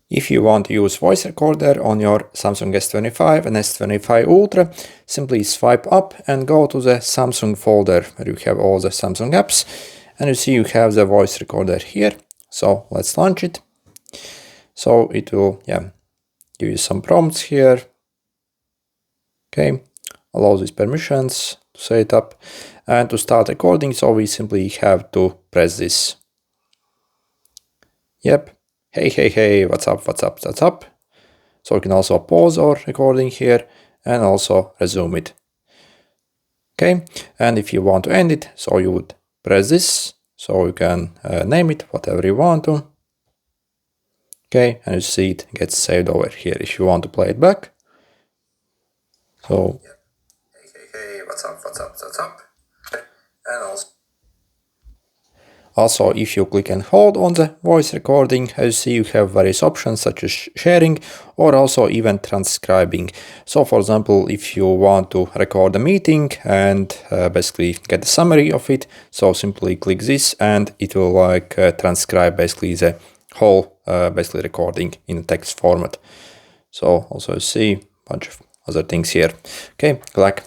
If you want to use voice recorder on your Samsung S25 and S25 Ultra, simply swipe up and go to the Samsung folder where you have all the Samsung apps, and you see you have the voice recorder here. So let's launch it. So it will give you some prompts here. Okay, allow these permissions to set it up, and to start recording, so we simply have to press this. Yep. Hey, what's up? So you can also pause our recording here and also resume it. Okay, and if you want to end it, so you would press this, so you can name it whatever you want to. Okay, and you see it gets saved over here if you want to play it back. So, hey, what's up? And also, if you click and hold on the voice recording, as you see, you have various options such as sharing or also even transcribing. So, for example, if you want to record a meeting and basically get a summary of it, so simply click this and it will transcribe basically the whole recording in text format. So, also you see a bunch of other things here. Okay, good luck.